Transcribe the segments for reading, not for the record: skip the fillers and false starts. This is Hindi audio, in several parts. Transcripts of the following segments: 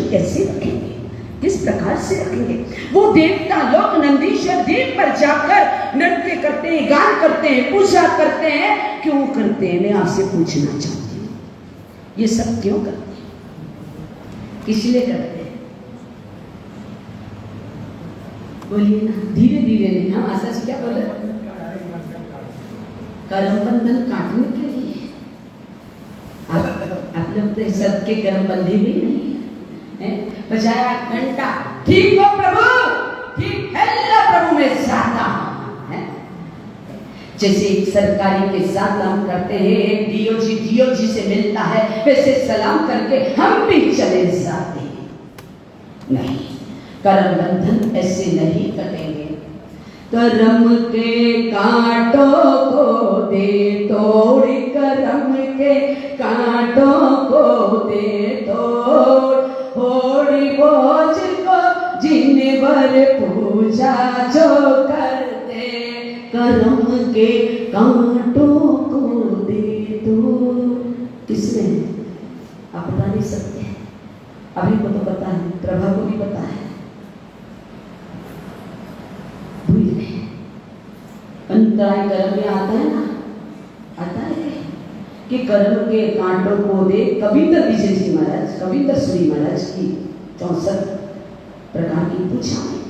कैसे रखेंगे, किस प्रकार से रखेंगे? वो देवता लोग नंदीश्वर देव पर जाकर नृत्य करते हैं, गान करते हैं, पूजा करते हैं। क्यों करते हैं? मैं आपसे पूछना चाहती हूँ, ये सब क्यों करते हैं? किस लिए करते हैं? बोलिए ना, धीरे धीरे नहीं। हम आशा से क्या बोले? कर्म बंधन काटने के लिए। आप लोग तो सबके कर्म बंधे भी नहीं है। बजाय 8 घंटा ठीक हो प्रभु, ठीक है प्रभु में जाता है। जैसे एक सरकारी के साथ हम करते हैं, एक डीओजी से मिलता है, वैसे सलाम करके हम भी चले जाते हैं। नहीं, कर्म बंधन ऐसे नहीं कटेंगे। कर्म के कांटों को दे तोड़, कर्म के कांटों को दे तोड़, थोड़ी बोझ को जिन पर पूजा जो करते, कर्म के कांटों को दे तोड़। किसने? आप बता नहीं सकते। अभी को तो पता है, प्रभा को भी पता है। अंतराय कर्म में आता है ना, आता है कि कर्म के कांटों को दे। कबीर विजय जी महाराज, कबीर श्री महाराज की 64 प्रकार की पूजा में,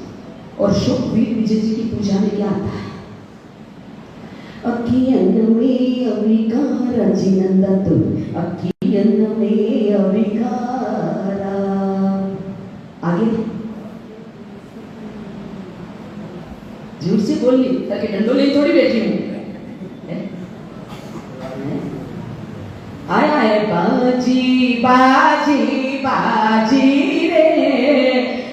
और सुखवीर विजय जी की पूजा में क्या आता है? अखियन में अविकार जिनंदत, अखियन में अविकारा। आगे झूठ से बोल ली ताकि डंडोले थोड़ी बैठी हूँ। आया है बाजी बाजी बाजी रे,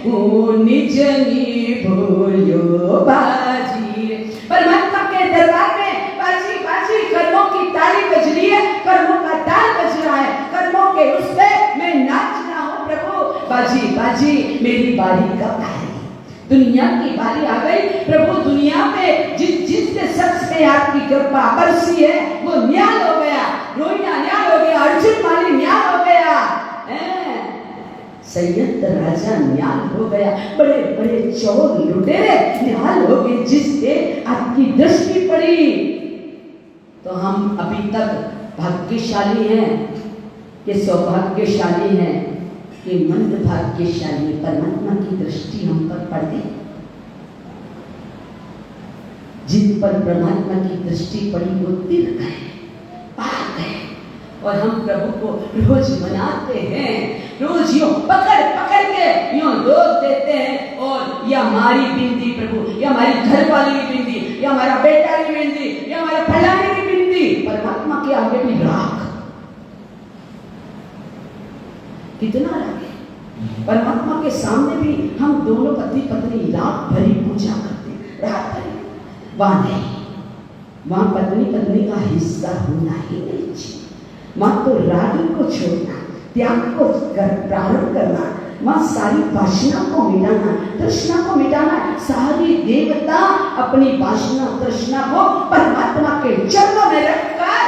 वो निज नी भूलो बाजी रे। परमात्मा के दरबार में बाजी बाजी कर्मों की ताली बज रही है, कर्मों का ताल बज रहा है, कर्मों के उस पे मैं नाच रहा हूँ प्रभु। बाजी बाजी मेरी बारी कब है? दुनिया की बारी आ गई प्रभु। दुनिया पे जिस शख्स पे आपकी कृपा बरसी है वो न्याल हो गया, रोहिया न्याल हो गया, अर्जुन माली न्याल हो गया, संयंत्र राजा न्याल हो गया, बड़े बड़े चोर लुटेरे न्याल हो गए जिससे आपकी दृष्टि पड़ी। तो हम अभी तक भाग्यशाली हैं कि सौभाग्यशाली हैं कि मंद भाग्यशाली? परमात्मा की दृष्टि हम पर पड़ गई। जिन पर परमात्मा की दृष्टि पड़ी वो तिर गए, पार गए। और हम प्रभु को रोज मनाते हैं, रोज यूं पकड़ पकड़ के यूं दोष देते हैं। और ये हमारी बिंदी प्रभु, ये हमारी घर वाली की बिंदी, ये हमारा बेटा की बिंदी, ये हमारा फलाने की बिंदी। परमात्मा के आगे भी राख, कितना राखे? परमात्मा के सामने भी हम दोनों पति पत्नी रात भरी पूजा करते, रात भरी। वहां नहीं, वहां पत्नी पत्नी का हिस्सा होना ही नहीं चाहिए। वहां तो राग को छोड़ना, त्याग को प्रारंभ करना, वहां सारी वासना को मिटाना, तृष्णा को मिटाना। सारी देवता अपनी वासना तृष्णा को परमात्मा के चरणों में रखकर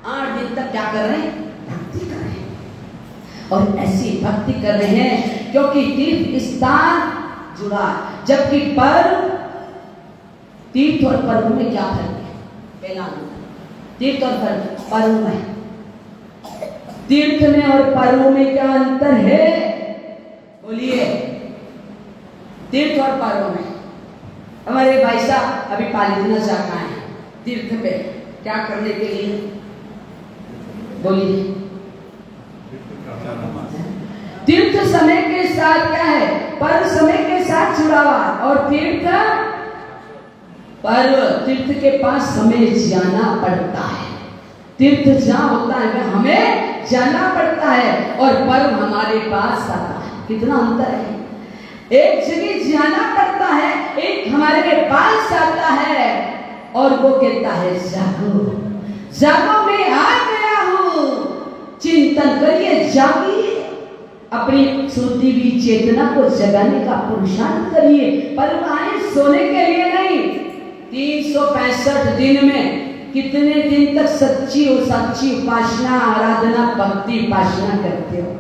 8 दिन तक क्या कर रहे हैं? भक्ति कर रहे हैं। और ऐसी भक्ति कर रहे हैं क्योंकि तीर्थ स्थान जुड़ा। जबकि पर्व, तीर्थ और पर्व में क्या फर्क है? पहला तीर्थ और पर्व में, तीर्थ में और पर्व में क्या अंतर है? बोलिए। तीर्थ और पर्व में, हमारे भाई साहब अभी पालीगंज जाना है तीर्थ पे, क्या करने के लिए? बोलिए। तीर्थ समय के साथ क्या है? पर्व समय के साथ जुड़ा हुआ। और तीर्थ, पर्व तीर्थ के पास हमें जाना पड़ता है। तीर्थ जहाँ होता है हमें जाना पड़ता है, और पर्व हमारे पास आता है। कितना अंतर है? एक जगह जाना पड़ता है, एक हमारे पास आता है, और वो कहता है जागो जागो, मैं आ गया हूँ, चिंतन करिए, जागिए, अपनी सोती हुई चेतना को जगाने का पुरुषार्थ करिए। पर्व आए सोने के लिए नहीं। 365 दिन में कितने दिन तक सच्ची उपासना, आराधना, भक्ति उपासना करते हो?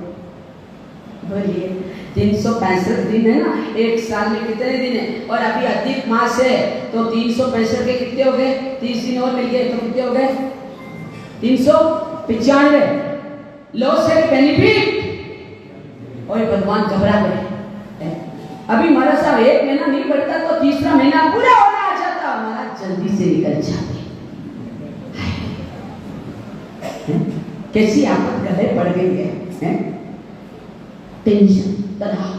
बोलिए 365 दिन है ना, एक साल में कितने दिन है? और अभी अधिक मास है तो 365 के कितने हो गए? 30 दिन और मिल गए तो कितने हो गए? 395। लॉस है बेनिफिट? और भगवान घबरा गए। अभी महाराज साहब 1 महीना नहीं बढ़ता तो तीसरा महीना पूरा होना आ जाता, महाराज जल्दी से निकल जाते। कैसी आफत गले पड़ गई है? टेंशन, तनाव।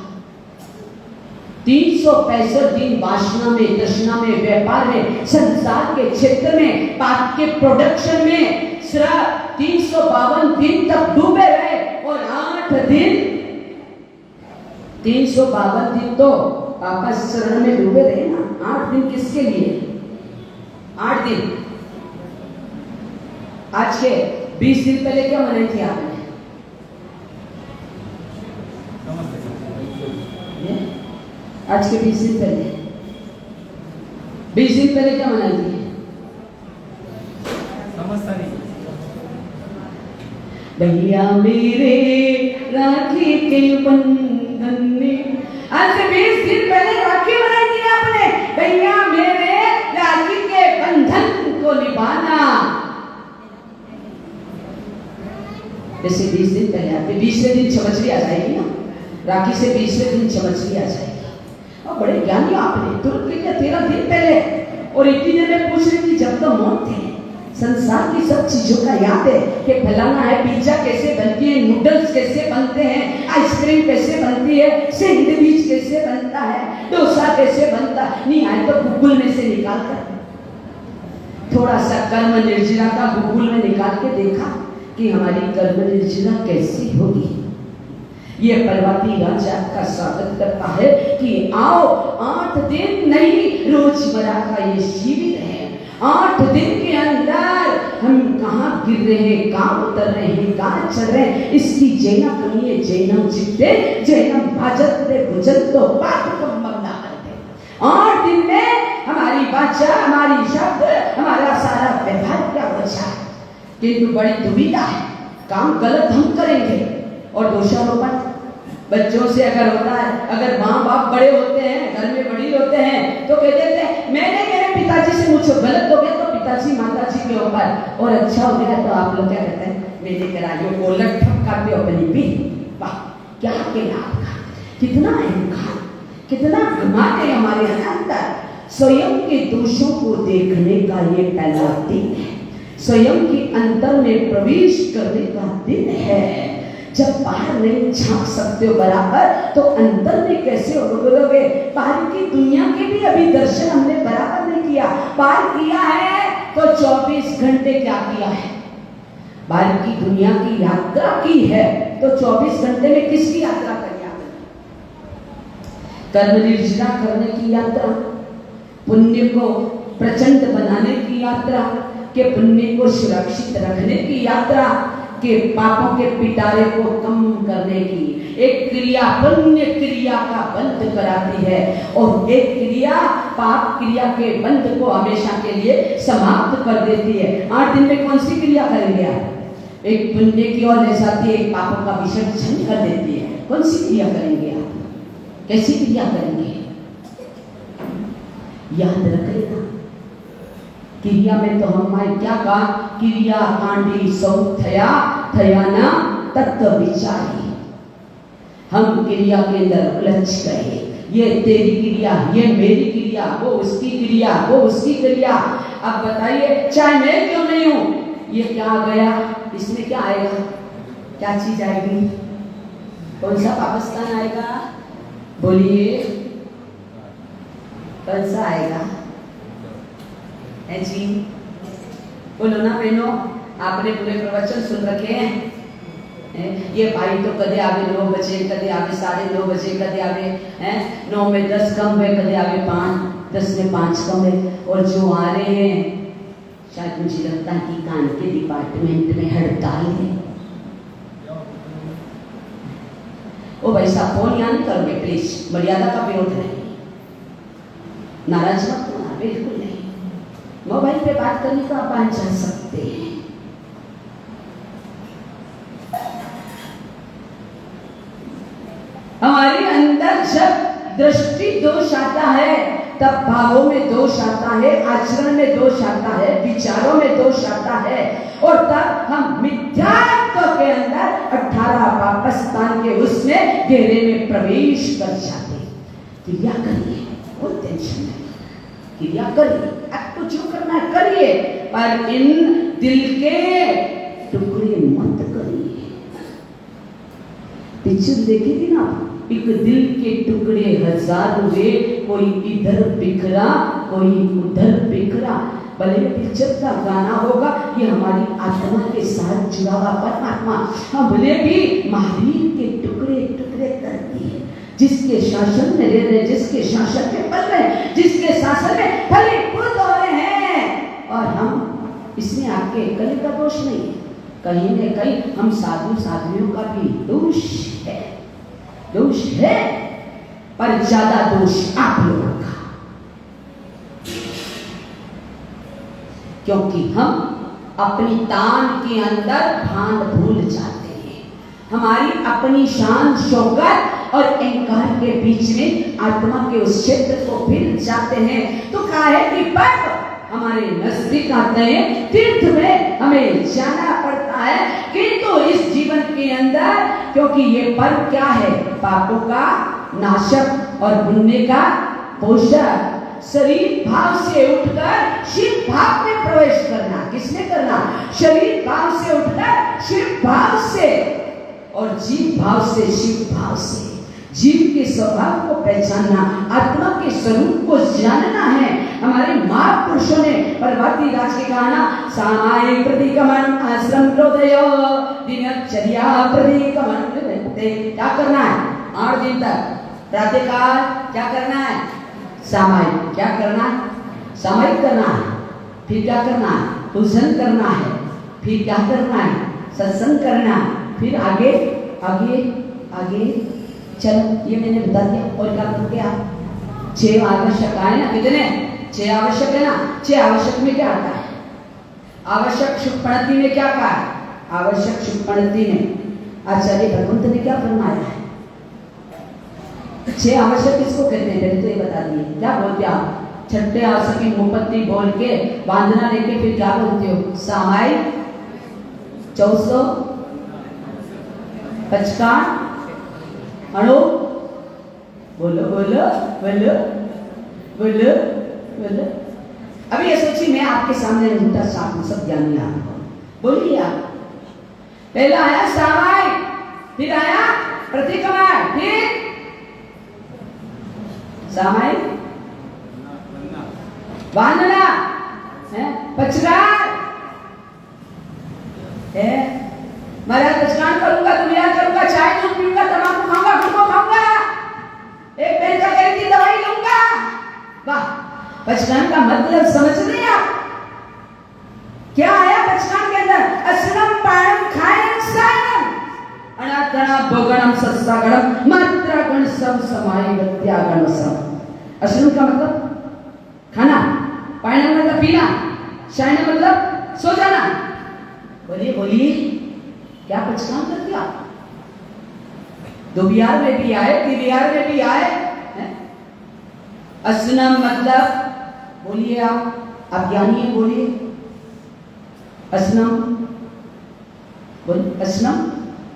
365 दिन वासना में, तृष्णा में, व्यापार में, संसार के क्षेत्र में, पाप के प्रोडक्शन में सिर्फ 352 दिन तक डूबे रहे। और 8 दिन, 352 दिन तो पापा शरण में डूबे रहे ना। 8 दिन किसके लिए? 8 दिन। आज के 20 दिन पहले क्या मनाई थी आपने? आज के 20 दिन पहले, 20 दिन पहले क्या मनाई थी? भैया मेरे राखी के बंधन में, आज से 20 दिन पहले राखी मनाई थी आपने। भैया मेरे राखी के बंधन को निभाना। जैसे 20 दिन पहले आपके 20वें दिन चमचली आ जाएगी ना, राखी से 20वें दिन चमचली आ जाएगी। और बड़े ज्ञानी आपने तुरंत लिखा 13 दिन पहले। और इतनी देर में पूछ रही थी जब तो मौत थे, संसार की सब चीजों का याद है कि फलाना है, पिज्जा कैसे बनती है, नूडल्स कैसे बनते हैं, आइसक्रीम कैसे बनती है, सैंडविच कैसे बनता है, डोसा कैसे बनता है। नहीं आए तो गूगल में से निकाल कर थोड़ा सा कर्म निर्जरा का गूगल में निकाल के देखा कि हमारी कर्म निर्जरा कैसी होगी। ये पर्वती राजा का स्वागत करता है कि आओ, 8 दिन नहीं, रोजमर्रा का ये शिविर है। 8 दिन के अंदर हम कहाँ गिर रहे हैं, कहाँ उतर रहे हैं, कहाँ चल रहे हैं, इसकी जैना करिए। जैनम चित्ते जैनम भाजते भुजंतो पापकम मग्ना करते। 8 दिन में हमारी वाचा, हमारी शब्द, हमारा सारा व्यवहार क्या बचा। किंतु बड़ी दुविधा है, काम गलत हम करेंगे और दोषारोपण बच्चों से अगर होता है, अगर माँ बाप बड़े होते हैं, घर में बड़ी होते हैं तो कह देते हैं मैंने मेरे पिताजी से मुझे गलत हो गया तो पिताजी माताजी के ऊपर, और अच्छा हो गया तो आप लोग क्या कहते हैं मैंने कराइयो को लट ठपकाते हो अपनी भी। वाह क्या के आपका कितना अहंकार, कितना घमंड है हमारे अंदर। स्वयं के दोषों को देखने का ये पहला दिन है, स्वयं के अंतर में प्रवेश करने का दिन है। जब बाहर नहीं झांक सकते हो बराबर तो अंदर में कैसे बोलोगे। बाहर की दुनिया के भी अभी दर्शन हमने बराबर नहीं किया। बाहर किया है तो 24 घंटे क्या किया है, बाहर की दुनिया की यात्रा की है तो 24 घंटे में किसकी यात्रा करी आपने? कर्म निर्जरा करने की यात्रा, पुण्य को प्रचंड बनाने की यात्रा, के पुण्य को सुरक्षित रखने की यात्रा, के पापों के पिटारे को कम करने की एक क्रिया पुण्य क्रिया का बंध कराती है, और एक क्रिया पाप क्रिया के बंध को हमेशा के लिए समाप्त कर देती है। 8 दिन में कौन सी क्रिया करेंगे आप? एक पुण्य की ओर ले जाती है, एक पापों का विसर्जन कर देती है। कौन सी क्रिया करेंगे आप? कैसी क्रिया करेंगे? याद रख लेना, क्रिया में तो हमारे क्या कहा, क्रिया कांडी सौ थया थया ना तत्व विचारी। हम क्रिया के अंदर उलझ गए, ये तेरी क्रिया, ये मेरी क्रिया, वो उसकी क्रिया, वो उसकी क्रिया। अब बताइए चाहे मैं क्यों नहीं हूं, ये क्या आ गया, इसमें क्या आएगा, क्या चीज आएगी, कौन सा पाकिस्तान आएगा? बोलिए कौन सा आएगा? है जी, बोलो ना बहनों, आपने पूरे प्रवचन सुन रखे हैं। ये भाई तो कदे आवे 9 बजे, कदे आवे 9:30 बजे, कदे आवे 9 में 10 कम है, कदे आवे 5, 10 में 5 कम है। और जो आ रहे हैं शायद मुझे लगता है कि कान के डिपार्टमेंट में हड़ताल है। ओ भाई साहब फोन याद करोगे प्लीज, मर्यादा का विरोध नहीं, नाराज मत होना, बिल्कुल नहीं। मोबाइल पे बात करने का आप जा सकते हैं। हमारे अंदर जब दृष्टि दोष आता है, तब भावों में दोष आता है, आचरण में दोष आता है, विचारों में दोष आता है, और तब हम मिथ्यात्व के अंदर 18 पापस्थान के उसमें घेरे में प्रवेश कर जाते। क्रिया करिए, कोई टेंशन नहीं, क्रिया करिए, आपको जो करना है करिए, पर इन दिल के टुकड़े मत करिए। पिक्चर देखी थी ना, एक दिल के टुकड़े 1000 हुए, कोई इधर बिखरा कोई उधर बिखरा। भले पिक्चर का गाना होगा, ये हमारी आत्मा के साथ जुड़ा हुआ परमात्मा हमने भी महावीर के टुकड़े टुकड़े कर दिए, जिसके शासन में रह रहे, जिसके शासन में पल रहे, जिसके शासन में फलीभूत हो रहे हैं। और हम इसमें आपके कली का दोष नहीं है, कहीं न कहीं हम साधु साधुओं का भी दोष है, दोष है, पर ज्यादा दोष आप लोगों का, क्योंकि हम अपनी तान के अंदर भान भूल जाते हैं। हमारी अपनी शान शौकत और अहंकार के बीच में आत्मा के उस क्षेत्र को भूल जाते हैं। तो कहा है कि पाप हमारे नजदीक आते हैं, तीर्थ में हमें जाना पड़ता है, किंतु इस जीवन के अंदर, क्योंकि ये पर्व क्या है, पापों का नाशक और पुण्य का पोषक। शरीर भाव से उठकर शिव भाव में प्रवेश करना, किसने करना, शरीर भाव से उठकर शिव भाव से, और जीव भाव से शिव भाव से। जीव के स्वभाव को पहचानना, आत्मा के स्वरूप को जानना है। हमारे महापुरुषों ने पर्वती राज के गाना सामायिक प्रतिगमन आश्रम प्रोदयो दिनचर्या प्रतिगमन, क्या करना है 8 दिन तक प्रातःकाल, क्या करना है सामायिक, क्या करना है सामायिक करना है, फिर क्या करना है पूजन करना है, फिर क्या करना है सत्संग करना है, फिर आगे आगे आगे चलो। ये मैंने बता दिया। और क्या करते आप 6 आवश्यक है ना, कितने 6 आवश्यक है ना, 6 आवश्यक में क्या आता है, आवश्यक शुक्पणति में क्या कहा है, आवश्यक शुक्पणति में आचार्य भगवंत ने क्या फरमाया है, 6 आवश्यक किसको कहते हैं, पहले तो ये बता दिए। क्या बोलते आप, छठे आवश्यक की मुपत्ति बोल के वंदना लेके फिर क्या बोलते हो, सामायिक 455 अणु, बोलो बोलो बोलो बोलो बोलो। अभी ये सोचिए, मैं आपके सामने झूठा साफ सब ज्ञानी आपको बोलिए। आप पहला आया सामायिक, फिर आया प्रतिगमन, फिर सामायिक वंदना है, पचगार है, महाराज पचगार करूंगा, दुनिया करूंगा, चाय दूध पीऊंगा, तमाकू खाऊंगा, गुटखा खाऊंगा, एक पेंचा कहीं की दवाई लूंगा। वाह, पचगार का मतलब समझ रहे हैं आप, क्या आया पचगार के अंदर, असनम पायम खायम सायम अनात्रणा भोगणम सत्सागणम मात्रा गण सब समाय विद्यागण सब। असनम का मतलब खाना, पायम मतलब पीना, शायन मतलब सो जाना। बोलिए बोलिए, क्या पचकान कर दिया, 2 बिहार में भी आए, 3 बिहार में भी आए। असनम मतलब, बोलिए आप ज्ञानी है, बोलिए असनम, बोल असनम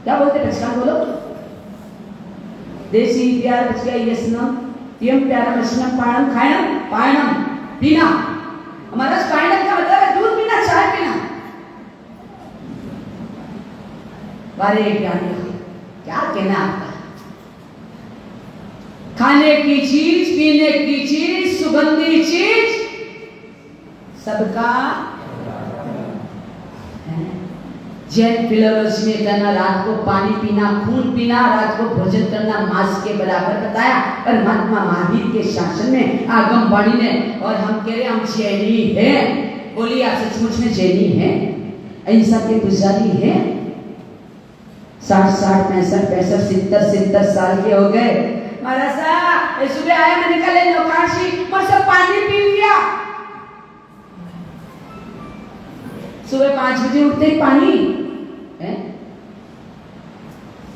क्या बोलते, पचकान बोलो, देसी प्यार बच गया, ये असनम यम प्यारा असनम पायम खायम, पायम पीना, हमारा पायम का मतलब है दूध पीना, चाय पीना। बारे ज्ञानी क्या कहना आपका, खाने की चीज, पीने की चीज, सुगंधी चीज सबका जैन फिलोसफी में कहना, रात को पानी पीना, खून पीना, रात को भोजन करना मांस के बराबर बताया परमात्मा महावीर के शासन में, आगम वाणी ने। और हम कह रहे हम जैनी हैं, बोलिए आप सचमुच में जैनी हैं, अहिंसा के पुजारी हैं, 60 65 65 70 साल के हो गए। महाराज साहब सुबह आया, मैंने कहा ले नौकाशी, और सब पानी पी लिया। सुबह 5 बजे उठते ही पानी है,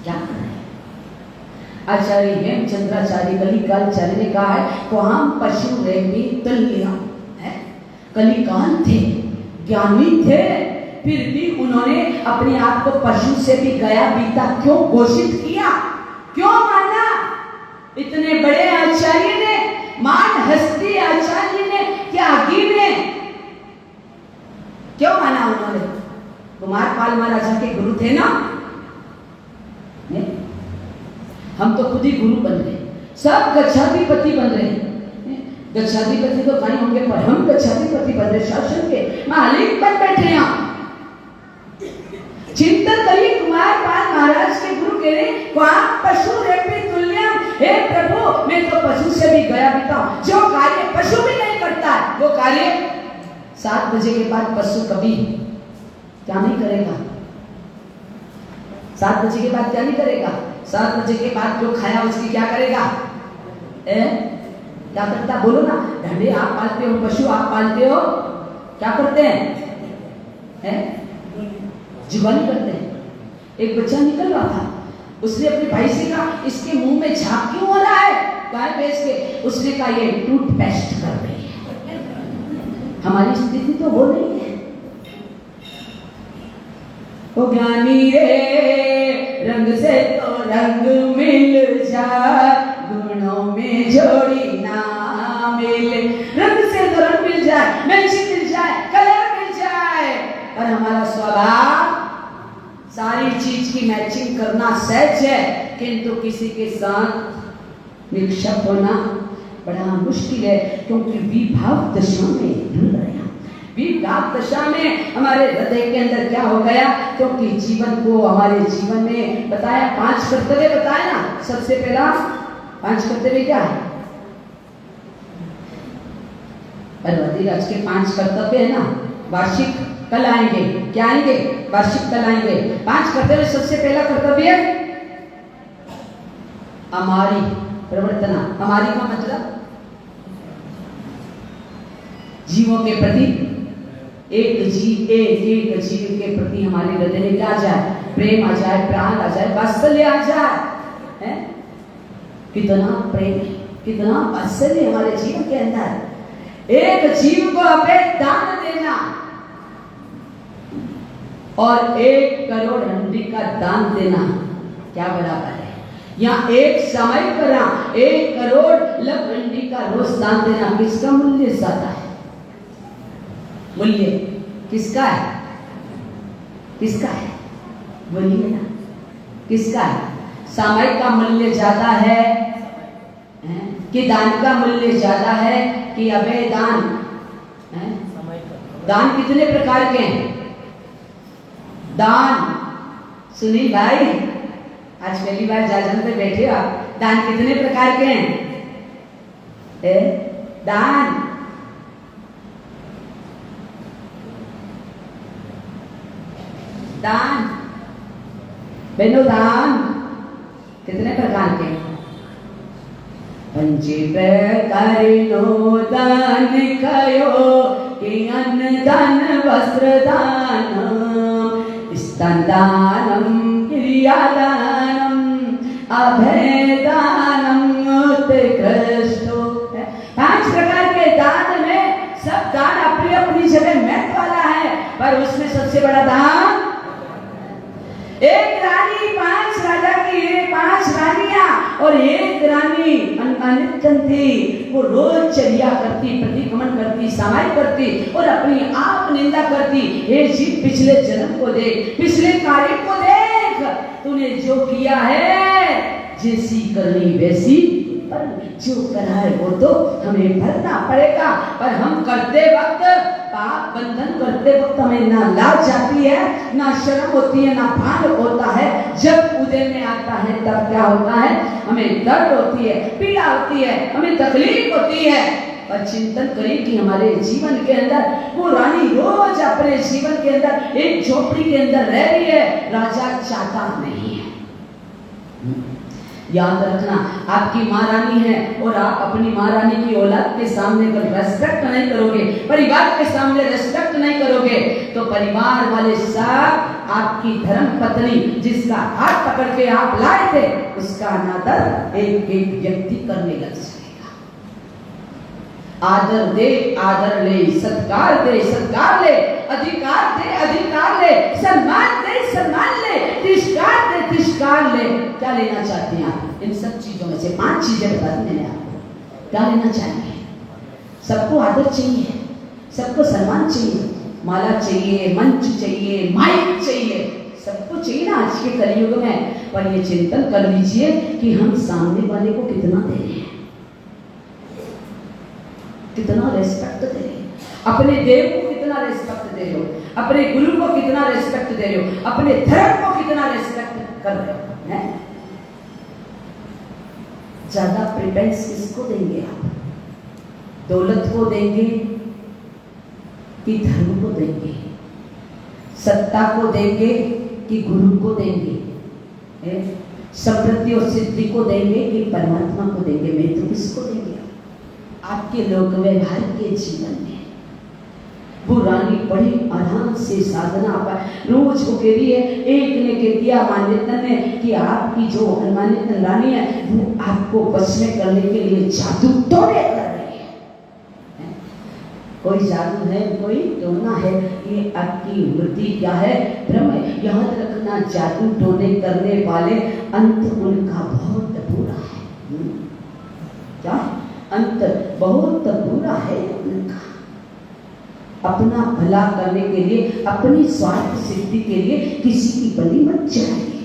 क्या कर रहे हैं? आचार्य हेमचंद्राचार्य कलिकालचार्य ने कहा है को हम पशु रेपी तुल्य है। कलिकाल थे, ज्ञानी थे, फिर भी उन्होंने अपने आप को पशु से भी गया बीता क्यों घोषित किया, क्यों माना? इतने बड़े आचार्य ने, मान हस्ती आचार्य ने, त्यागी ने क्यों माना उन्होंने? कुमारपाल महाराजा के गुरु थे ना। हम तो खुद ही गुरु बन रहे, सब गच्छाधिपति बन रहे। गच्छाधिपति तो कहीं होंगे, पर हम गच्छाधिपति बन रहे, शासन के मालिक बन बैठे हैं। चिंतन करिए, कुमारपाल महाराज के गुरु कह रहे वहां पशु रेपी तुल्यम, हे प्रभु मैं तो पशु से भी गया बीता हूं। जो कार्य पशु भी नहीं करता है वो कार्य 7 बजे के बाद पशु कभी क्या नहीं करेगा। 7 बजे के बाद क्या नहीं करेगा? 7 बजे के बाद जो खाया उसकी क्या करेगा? क्या करता? बोलो ना। ढंडे आप पालते हो, पशु आप पालते हो, क्या करते हैं? जुगाली करते हैं। एक बच्चा निकल रहा था, उसने अपने भाई से कहा इसके मुंह में झाग क्यों हो रहा है? गाय भैंस के। उसने कहा ये टूथपेस्ट कर रही है। हमारी स्थिति तो वो नहीं है। ओ ज्ञानी रे रंग से तो रंग मिल जाए, गुणों में जोड़ी ना मिले। रंग से तो रंग मिल जाए, मैचिंग मिल जाए, कलर मिल जाए, और हमारा स्वभाव सारी चीज की मैचिंग करना सहज है, किंतु किसी के साथ निक्षेप होना बड़ा मुश्किल है, क्योंकि विभाव दशा में ढल रहे हैं। विभाव दशा में हमारे हृदय के अंदर क्या हो गया? क्योंकि जीवन को, हमारे जीवन में बताया 5 कर्तव्य बताया ना। सबसे पहला 5 कर्तव्य क्या है? भगवती राज के 5 कर्तव्य है ना, वार्षिक कल आएंगे। क्या आएंगे? वार्षिक कल आएंगे। 5 कर्तव्य। सबसे पहला कर्तव्य हमारी प्रवर्तना। हमारी का मतलब जीवों के प्रति, एक जीव के प्रति हमारे हृदय में क्या आ जाए? प्रेम आ जाए, प्राण आ जाए, वात्सल्य आ जाए। है कितना प्रेम, कितना वात्सल्य हमारे जीवन के अंदर। एक जीव को अपने दान देना और 1 करोड़ हंडी का दान देना क्या बराबर है? या एक समय करा 1 करोड़ लख हंडी का रोज दान देना, किसका मूल्य ज्यादा है? मूल्य किसका है? किसका है? बोलिए ना, किसका है? सामयिक का मूल्य ज्यादा है कि दान का मूल्य ज्यादा है कि अभय दान? दान कितने प्रकार के हैं? दान सुनील भाई, आज पहली बार जाजन पे बैठे हो आप। दान कितने प्रकार के हैं? दान दान बहनों, दान कितने प्रकार के? 5 प्रकार नो दान कयो कि अन्न दान, वस्त्र दान, स्तन दानम, क्रियादानम, अभय दानम, उत्कृष्टो। 5 प्रकार के दान में सब दान अपनी अपनी जगह महत्व वाला है, पर उसमें सबसे बड़ा दान एक रानी 5 राजा की 5 रानियां और एक रानी अनित्यन थी। वो रोज चर्या करती, प्रतिक्रमण करती, समाई करती और अपनी आप निंदा करती। हे जीव, पिछले जन्म को देख, पिछले कार्य को देख, तूने जो किया है जैसी करनी वैसी, पर जो करा है वो तो हमें भरना पड़ेगा। पर हम करते वक्त, पाप बंधन करते वक्त हमें ना लाज जाती है, ना शर्म होती है, ना भान होता है। जब उदय में आता है तब क्या होता है? हमें दर्द होती है, पीड़ा होती है, हमें तकलीफ होती है। पर चिंतन करें कि हमारे जीवन के अंदर वो रानी रोज अपने जीवन के अंदर एक झोपड़ी के अंदर रह रही है, राजा चाहता नहीं है। याद रखना, आपकी माँ रानी है और आप अपनी माँ रानी की औलाद के सामने अगर रेस्पेक्ट नहीं करोगे, परिवार के सामने रेस्पेक्ट नहीं करोगे, तो परिवार वाले सब आपकी धर्म पत्नी जिसका हाथ पकड़ के आप लाए थे उसका अनादर एक एक व्यक्ति करने लग जाएगा। आदर दे आदर ले, सत्कार दे सत्कार ले, अधिकार दे अधिकार ले, सम्मान दे सम्मान ले, तिरस्कार दे तिरस्कार ले। क्या लेना चाहते हैं आप? इन सब चीजों में से 5 चीजें बता दी मैंने आपको। क्या लेना चाहेंगे? सबको आदर चाहिए, सबको सम्मान चाहिए, माला चाहिए, मंच चाहिए, माइक चाहिए, सबको चाहिए ना आज के कलयुग में। पर ये चिंतन कर लीजिए कि हम सामने वाले को कितना दे रहे हैं, कितना रेस्पेक्ट दे रहे हैं, अपने देव को कितना रेस्पेक्ट दे रहे हो, अपने गुरु को कितना रेस्पेक्ट दे रहे हो, अपने धर्म को कितना रेस्पेक्ट कर रहे हो हैं? ज्यादा प्रेफरेंस किसको देंगे आप? दौलत को देंगे कि धर्म को देंगे? सत्ता को देंगे कि गुरु को देंगे? समृद्धि और सिद्धि को देंगे कि परमात्मा को देंगे? मैं तो किसको देंगे? आपके लोक व्यवहार के जीवन में वो रानी बड़ी आराम से साधना पर रोज को कह रही है। एक ने कह दिया मान्यता ने कि आपकी जो मान्यता रानी है वो आपको वश में करने के लिए जादू टोने कर रही है। कोई जादू है, कोई टोना है, ये आपकी वृत्ति क्या है? भ्रम है। याद रखना, जादू टोने करने वाले अंत उनका बहुत बुरा है। क्या अंत बहुत बुरा है उनका। अपना भला करने के लिए, अपनी स्वार्थ सिद्धि के लिए किसी की बलि मत चढ़ाइए,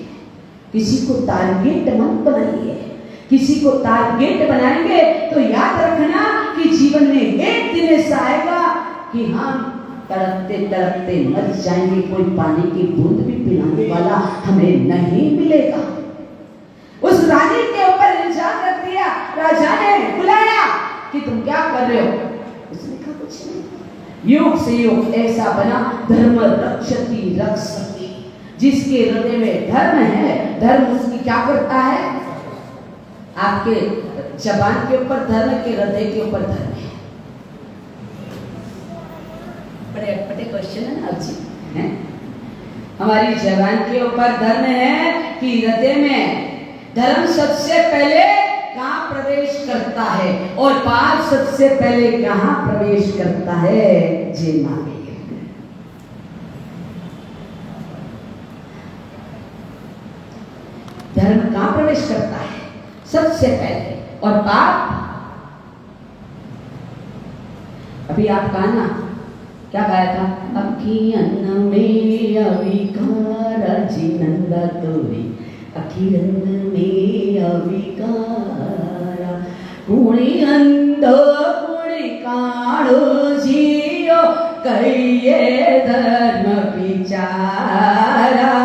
किसी को टारगेट मत बनाइए। किसी को टारगेट बनाएंगे तो याद रखना कि जीवन में एक दिन ऐसा आएगा कि हम तड़पते तड़पते मर जाएंगे, कोई पानी की बूंद भी पिलाने वाला हमें नहीं मिलेगा। उस रानी के ऊपर इल्जाम रख दिया, राजा ने बुलाया कि तुम क्या कर रहे हो? उसने कहा कुछ नहीं। युग से युग ऐसा बना, धर्म रक्षति रक्षति। जिसके हृदय में धर्म है, धर्म उसकी क्या करता है? आपके जबान के ऊपर धर्म, के हृदय के ऊपर धर्म है। बड़े अटपटे क्वेश्चन है ना अब जी, हैं? हमारी जबान के ऊपर धर्म है कि हृदय में? धर्म सबसे पहले कहाँ प्रवेश करता है और पाप सबसे पहले कहाँ प्रवेश करता है? जेल में। धर्म कहाँ प्रवेश करता है? सबसे पहले। और पाप? अभी आप गाना क्या गाया था? अखियन में अविकार जिनंदा तोरी, अखिरन में अविकारा, कुणी अंधो कुणी काणो जियो कहिए धर्म विचारा।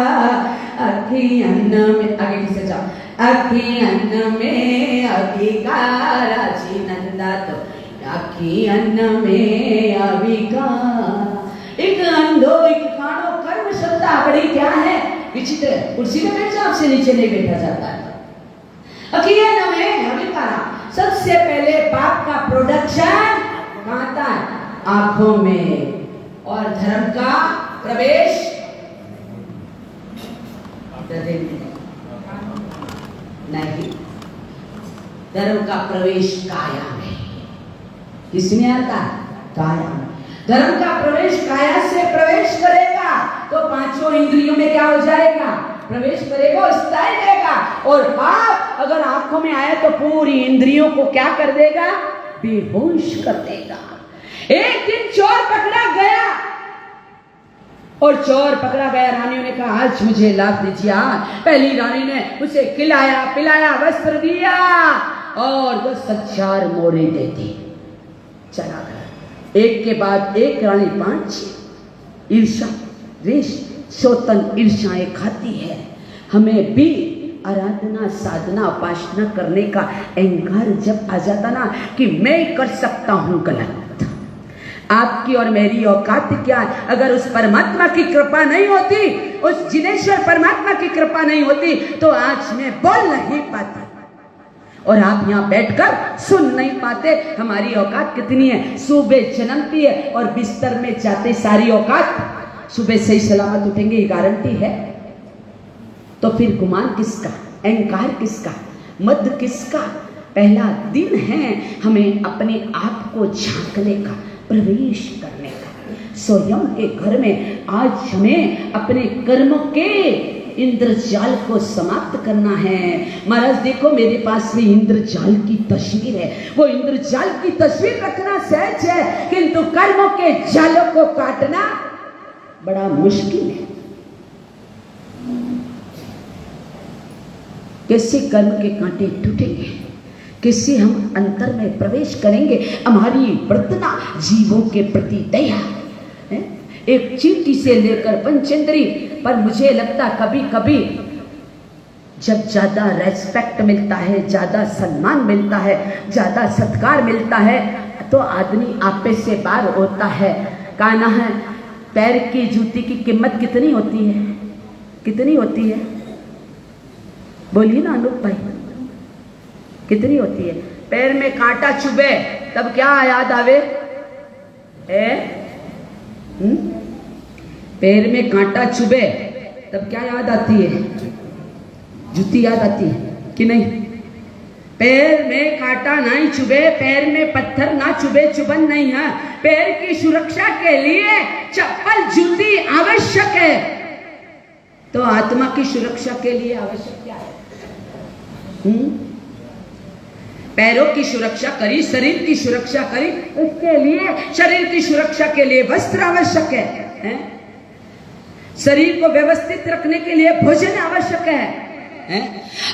अखियन में, आगे किसे जाओ, अखियन में अविकारा जिनंदा तो, अखियन में अविकार। एक अंधो एक काणो, कर्म शब्द बड़ी क्या है विचित्र। कुर्सी में बैठ जाओ, आपसे नीचे नहीं बैठा जाता है। अखियन में अविकारा, सबसे पहले पाप का प्रोडक्शन कहाँ था? आंखों में। और धर्म का प्रवेश हृदय में नहीं। धर्म का प्रवेश काया में। किसमें आता? काया में। धर्म का प्रवेश काया से प्रवेश करेगा तो 5 इंद्रियों में क्या हो जाएगा? प्रवेश करेगा, स्थायी रहेगा। और पाप अगर आंखों में आए तो पूरी इंद्रियों को क्या कर देगा? बेहोश कर देगा। एक दिन चोर पकड़ा गया और चोर पकड़ा गया, रानियों ने कहा आज मुझे लाभ दीजिए। पहली रानी ने उसे खिलाया पिलाया, वस्त्र दिया और 10,000 मोहरें दे दी, चला गया। एक के बाद एक रानी 5 ईर्षा द्वेष शोतन ईर्षाएं खाती है। हमें भी आराधना साधना उपासना करने का अहंकार जब आ जाता ना कि मैं कर सकता हूं गलत, आपकी और मेरी औकात क्या है? अगर उस परमात्मा की कृपा नहीं होती, उस जिनेश्वर परमात्मा की कृपा नहीं होती तो आज मैं बोल नहीं पाता। और आप यहाँ बैठकर सुन नहीं पाते। हमारी औकात कितनी है? सुबह जन्मती है और बिस्तर में जाते सारी औकात सुबह सही सलामत उठेंगे, ये गारंटी है। तो फिर गुमान किसका, अहंकार किसका, मद किसका? पहला दिन है हमें अपने आप को झांकने का, प्रवेश करने का। स्वयं के घर में आज हमें अपने कर्मों के इंद्रजाल को समाप्त करना है। महाराज देखो मेरे पास में इंद्रजाल की तस्वीर है, वो इंद्रजाल की तस्वीर रखना सहज है, किंतु कर्मों के जालों को काटना बड़ा मुश्किल है। कैसे कर्म के कांटे टूटेंगे, कैसे हम अंतर में प्रवेश करेंगे। हमारी वर्तना जीवों के प्रति दया है, एक चींटी से लेकर पंचेंद्री पर। मुझे लगता कभी कभी जब ज्यादा रेस्पेक्ट मिलता है, ज्यादा सम्मान मिलता है, ज्यादा सत्कार मिलता है, तो आदमी आपे से बाहर होता है। कहना है पैर की जूती की कीमत कितनी होती है? कितनी होती है? बोलिए ना अनूप भाई, कितनी होती है? पैर में कांटा चुभे तब क्या याद आवे? पैर में कांटा चुभे तब क्या याद आती है? जूती याद आती है कि नहीं? पैर में कांटा नहीं चुभे, पैर में पत्थर ना चुभे, चुभन नहीं है। पैर की सुरक्षा के लिए चप्पल जूती आवश्यक है, तो आत्मा की सुरक्षा के लिए आवश्यक क्या है? पैरों की सुरक्षा करी, शरीर की सुरक्षा करी, उसके लिए शरीर की सुरक्षा के लिए वस्त्र आवश्यक है? शरीर को व्यवस्थित रखने के लिए भोजन आवश्यक है?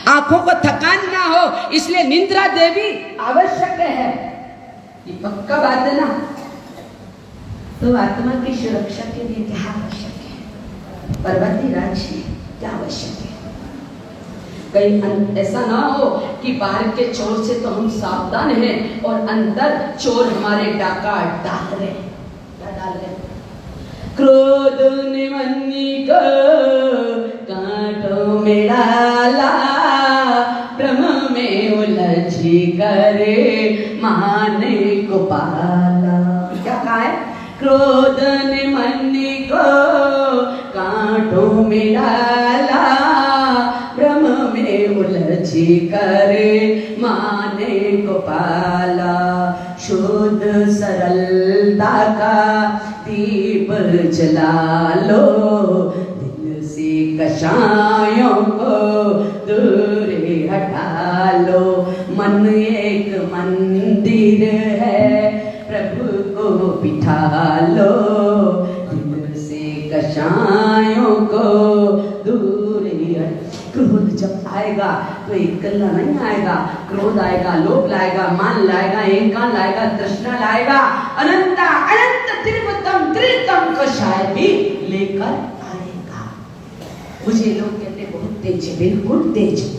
आंखों को थकान ना हो इसलिए निद्रा देवी आवश्यक है। ये पक्का बात है ना? तो आत्मा की सुरक्षा के लिए क्या आवश्यक है? पर्वती राज्य क्या आवश्यक है? कहीं ऐसा ना हो कि बाहर के चोर से तो हम सावधान हैं और अंदर चोर हमारे डाका डाल रहे। क्या डाल रहे? क्रोध निमन्नी को कांटों में डाला, भ्रम में उलझी करे माने को पाला। क्या कहा है? क्रोध निमन्नी को कांटों में डाला, भ्रम में उलझी करे माने को पाला। शुद्ध सरलता का दीप जला लो, दिल से कषायों को दूर हटा लो। मन एक मंदिर है, प्रभु को बिठा लो, दिल से कषायों को दूर। क्रोध जब आएगा तो इकल्ला नहीं आएगा, क्रोध आएगा, लोभ लाएगा, मान लाएगा, अहंकार लाएगा, तृष्णा लाएगा, अनंता अनंत त्रिविधम त्रितम कषाय भी लेकर आएगा। मुझे लोग कहते बहुत तेज है, बिल्कुल तेज।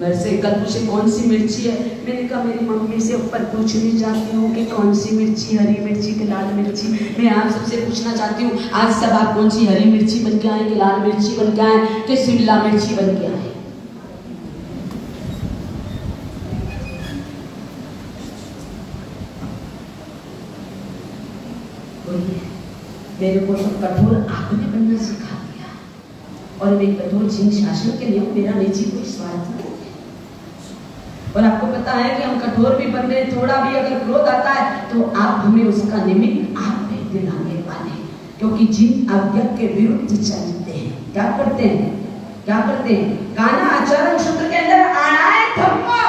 मेरे से कल पूछे कौन सी मिर्ची है, मैंने कहा मेरी मम्मी से ऊपर पूछने जाती हूँ कि कौन सी मिर्ची, हरी मिर्ची कि लाल मिर्ची। मैं आप सबसे पूछना चाहती हूँ आज सब आप कौन सी हरी मिर्ची बन के आए कि लाल मिर्ची बन के आए कि शिमला मिर्ची बन के आए? मेरे को तो कठोर आपने बनना सिखा दिया और मैं कठोर जिन शासन के लिए मेरा निजी कोई स्वार्थ नहीं। और आपको पता है कि हम कठोर भी बन रहे, थोड़ा भी अगर क्रोध आता है तो आप हमें उसका निमित्त आप भी दिलाने वाले, क्योंकि जिन आज्ञा के विरुद्ध चलते हैं क्या करते हैं? क्या करते हैं? गाना आचरण सूत्र के अंदर आणाए धम्मो,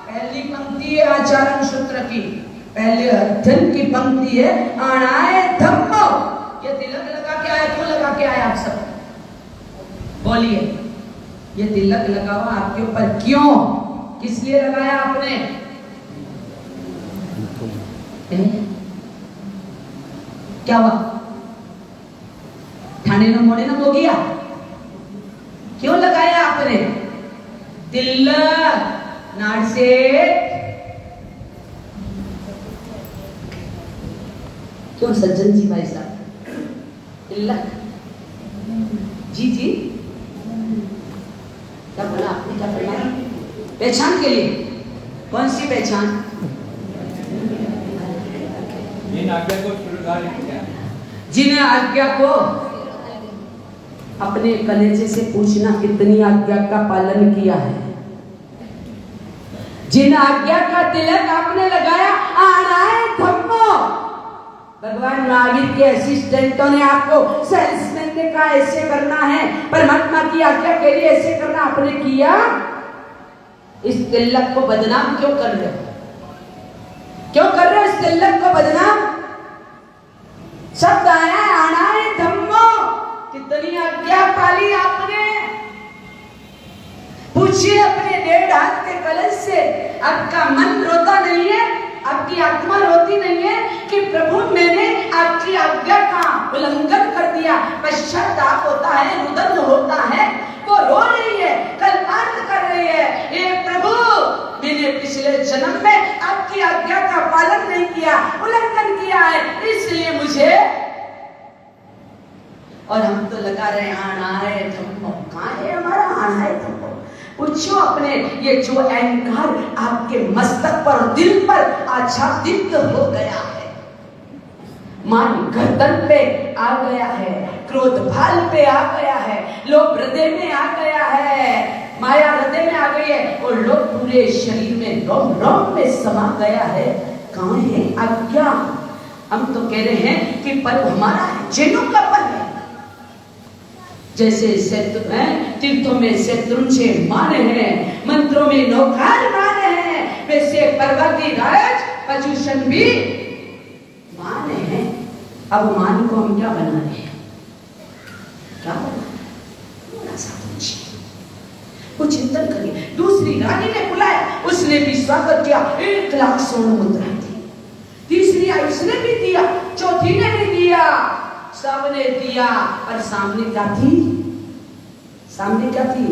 पहली पंक्ति है आचरण सूत्र की, पहले अध्ययन की पंक्ति है आणाए धम्मो। ये तिलक लगा के आया, क्यों लगा के आया? आप सब बोलिए, ये तिलक लगा हुआ आपके ऊपर क्यों, किस लिए लगाया आपने? क्या हुआ? ठाणे न मोड़े न हो गया? क्यों लगाया आपने तिलक? नाड़ से क्यों सज्जन जी भाई साहब? तिलक जी क्या बोला आपने? क्या बोला? पहचान के लिए कौन सी पहचान? जिन आज्ञा को स्वीकार किया, जिन आज्ञा को अपने कलेजे से पूछना कितनी आज्ञा का पालन किया है। जिन आज्ञा का तिलक आपने लगाया, आना है धम्मो। भगवान महावीर के असिस्टेंटों ने आपको, सेल्समैन ने कहा ऐसे करना है, परमात्मा की आज्ञा के लिए ऐसे करना, आपने किया। इस तिलक को बदनाम क्यों कर रहे हो? क्यों कर रहे हो इस तिलक को बदनाम? शब्द आया आना है धम्मो, कितनी आज्ञा पाली आपने। पूछिए अपने 1.5 हाथ के कलश से, आपका मन रोता नहीं है, आपकी आत्मा रोती नहीं है कि प्रभु मैंने आपकी आज्ञा का उल्लंघन कर दिया। पश्चाताप होता है, रुदन होता है, वो रो रही है, कल्पांत कर रही है, हे प्रभु मैंने पिछले जन्म में आपकी आज्ञा का पालन नहीं किया, उल्लंघन किया है, इसलिए मुझे। और हम तो लगा रहे आना है धम्मो। कहाँ है हमारा आना है धम्मो? पूछो अपने, ये जो अहंकार आपके मस्तक पर, दिल पर आच्छादित हो गया है, मान गर्दन पे आ गया है, क्रोध भाल पे आ गया है, लोभ हृदय में आ गया है, माया हृदय में आ गई है, और लोभ पूरे शरीर में रोम रोम में समा गया है। कहाँ है आज्ञा? हम तो कह रहे हैं कि पर्व हमारा है, जैनों का पर्व है। जैसे तीर्थों में शत्रुंजय माने हैं, मंत्रों में नौकार माने हैं, वैसे पर्वती राज पशुषण भी माने हैं। अब मान को हम क्या बना रहे हैं? क्या बना? थोड़ा सा कुछ चिंतन करिए। दूसरी रानी ने बुलाया, उसने भी स्वागत किया, 1 लाख स्वर्ण मुद्रा दी। तीसरी आई, उसने भी दिया, चौथी ने भी दिया, सबने दिया। और सामने क्या थी? सामने क्या थी?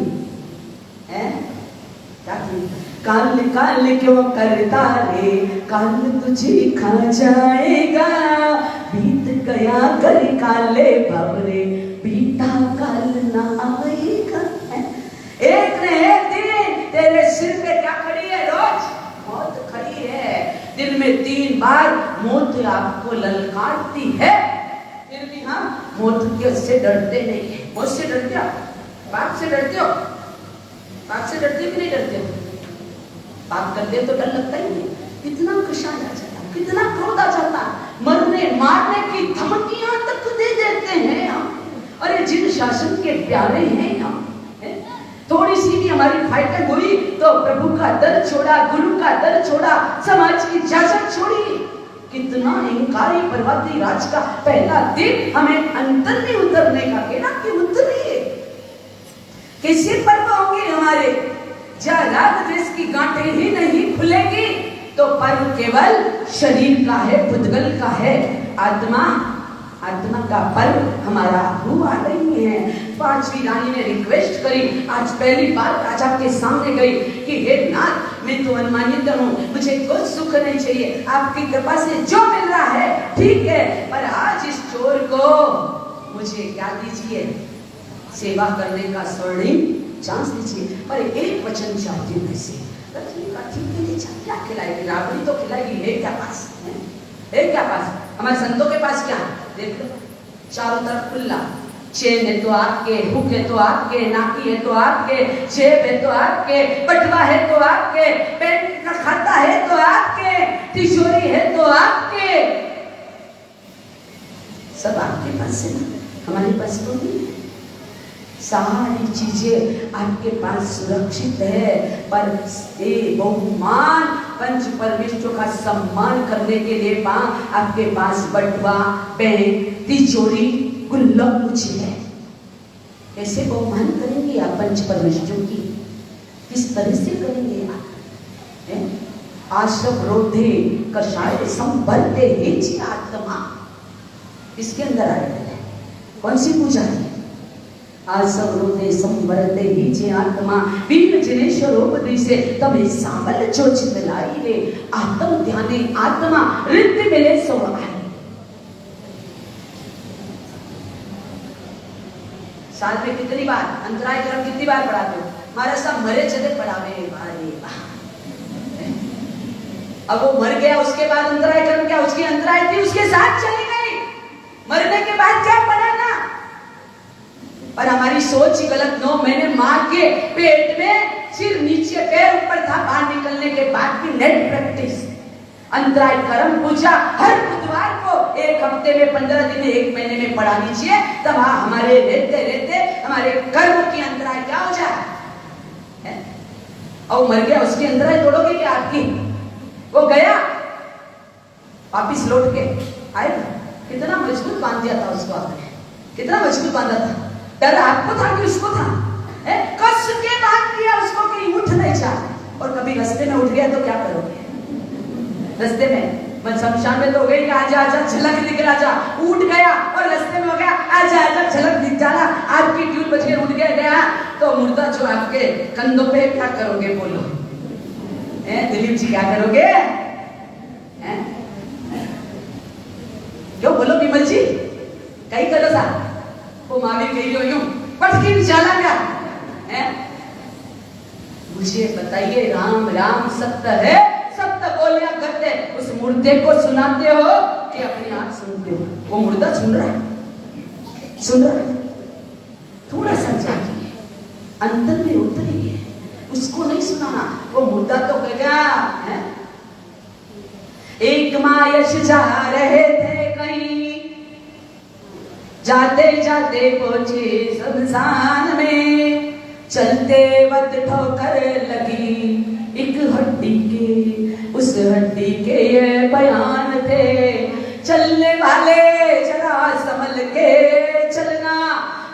क्या थी? काल काल क्यों करता रे, काल तुझे खा जाएगा, बीत गया कर काले बाबरे, बीता काल ना आएगा। एक न एक दिन तेरे सिर पे क्या खड़ी है? रोज मौत खड़ी है। दिन में 3 बार मौत आपको ललकारती है, फिर भी हम मौत के से डरते नहीं है। मौत से डरते हो? पाप से डरते हो? पाप से डरते कि नहीं डरते हो? पाप करते तो डर लगता ही नहीं। कितना गुस्सा आ जाता, कितना क्रोध आ जाता, मरने मारने की धमकियां तक दे देते हैं हम। और ये जिन शासन के प्यारे हैं हम, थोड़ी सी भी हमारी फाइटिंग हुई तो प्रभु का दर छोड़ा, गुरु का दर छोड़ा, समाज की इजाजत छोड़ी। कितना अहंकारी पर्वती राज का पहला दिन हमें अंतर में उतरने का कहना कि उतरिए। कैसे पर्व होंगे हमारे? जहाँ राग द्वेष की गांठें ही नहीं खुलेगी तो पर्व केवल शरीर का है, भुतगल का है। आत्मा का पर्व हमारा हुआ नहीं है। 5वीं रानी ने रिक्वेस्ट करी, आज पहली बार राजा के सामने गई कि हे नाथ, मैं तो अनुमानित हूँ, मुझे कोई सुख नहीं चाहिए, आपकी कृपा से जो मिल रहा है ठीक है, पर आज इस चोर को मुझे क्या दीजिए? सेवा करने का स्वर्णिम चांस दीजिए। पर एक वचन चाहती हूँ कैसे? क्या खिलाएगी? राबड़ी तो खिलाएगी, है क्या पास? है क्या पास? हमारे संतों के पास क्या है? देख लो, चारों तरफ खुला। चेन है तो आपके, हुक है तो आपके, नाकी है तो आपके, जेब है तो आपके, बटवा है तो आपके, पेट का खाता है तो आपके, तिजोरी है तो आपके, सब आपके पास है, हमारे पास तो नहीं है। सारी चीजें आपके पास सुरक्षित है, पर बहुमान पंच परमेश्वर का सम्मान करने के लिए आपके पास बटवा, बैंक, तिजोरी, गुल्लक कुछ है। कैसे बहुमान करेंगे आप पंच परमेश्वर की? किस तरह से करेंगे आप? आश्रम रोधे कषाय संबलते हेची आत्मा, इसके अंदर आए। कौन सी पूजा है? आसवरोधे संवरते हीचे आत्मा, वीर जिनेश्वरोपदेशे तबे सांबल जो चितलाई रे, आत्म ध्याने आत्मा रिद्धि मिले सो आए। साल में कितनी बार अंतराय क्रम कितनी बार पढ़ाते हो? हमारा सब मरे चले पढ़ावे। अब वो मर गया, उसके बाद अंतराय कर्म क्या, उसकी अंतराय थी, उसके साथ चली गई। मरने के बाद क्या बनाना? पर हमारी सोच ही गलत। 9 महीने मां के पेट में, सिर नीचे पैर ऊपर था, बाहर निकलने के बाद की नेट प्रैक्टिस। अंतराय कर्म पूजा हर बुधवार को 1 हफ्ते में 15 दिन 1 महीने में पढ़ा लीजिए, तब हमारे रहते रहते हमारे कर्म की अंतराय क्या हो जाए। और मर गया, उसकी अंतराय तोड़ोगे क्या आपकी? वो गया, वापिस लौट के आएगा। कितना मजबूत बांध दिया था उसको आपने, कितना मजबूत बांधा था। डर आपको था कि उसको था? कस के बांध दिया उसको कि उठ नहीं चाहे। और कभी रास्ते में उठ गया तो क्या करोगे? रास्ते में शमशान में तो हो गई, आजा आजा झलक दिखला जा, उठ गया और रास्ते में हो गया आजा आजा झलक दिख जाना, आपकी ट्यून बज के उठ गया तो मुर्दा जो आपके कंधों पे, क्या करोगे बोलो? दिलीप जी क्या करोगे? क्यों बोलो विमल जी, कहीं करो सा वो मावी कही हो यूं पटकी निचाला क्या है? मुझे बताइए, राम राम सत्य है, सत्य बोलिया करते, उस मुर्दे को सुनाते हो कि अपनी आंख सुनते हो? वो मुर्दा सुन रहा है, सुन रहा है। थोड़ा सा जाइए, अंदर में उतरिए, उसको नहीं सुनाना। वो मुर्दा तो कहेगा है? एक मायश जा रहे थे कहीं, जाते जाते पहुंचे शमशान में, चलते वक्त ठोकर लगी एक हड्डी के, उस हड्डी के ये बयान थे, चलने वाले जरा संभल के चलना,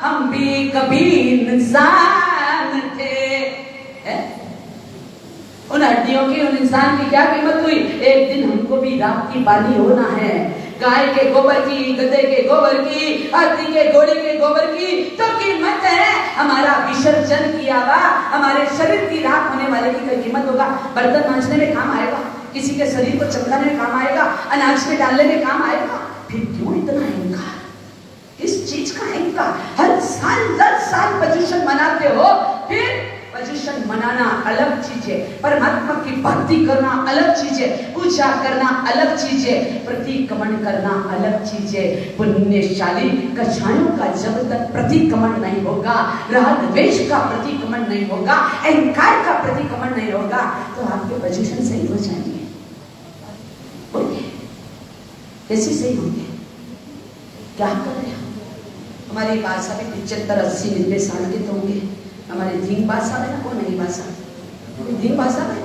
हम भी कभी इंसान थे। उन हड्डियों की, उन इंसान की क्या कीमत हुई? एक दिन हमको भी राख की बाली होना है। गाय के गोबर की, गधे के गोबर की, हाथी के, घोड़े के गोबर की तो कीमत है। हमारा विसर्जन किया हुआ हमारे शरीर की राख होने वाले की कोई कीमत होगा? बर्तन मांजने में काम आएगा, किसी के शरीर को चमकाने में काम आएगा, अनाज में डालने में काम आएगा। फिर क्यों इतना अहंकार? किस चीज का अहंकार? हर साल 10 साल पोजीशन मनाते हो, फिर पोजीशन मनाना अलग चीज है, परमात्मा की भक्ति करना अलग चीज है, पूजा करना अलग चीज है, प्रतिक्रमण करना अलग चीज है। पुण्यशाली कछायों का जब तक प्रतिक्रमण नहीं होगा, राग द्वेष का प्रतिक्रमण नहीं होगा, अहंकार का प्रतिक्रमण नहीं होगा, तो आपके पोजीशन सही हो जाएंगे। कैसे सही होंगे? क्या कर रहे हैं? हमारी भाषा में 75, 80, 90 साल के तो होंगे। हमारे धींग भाषा में ना, कौन नहीं भाषा, धींग भाषा में,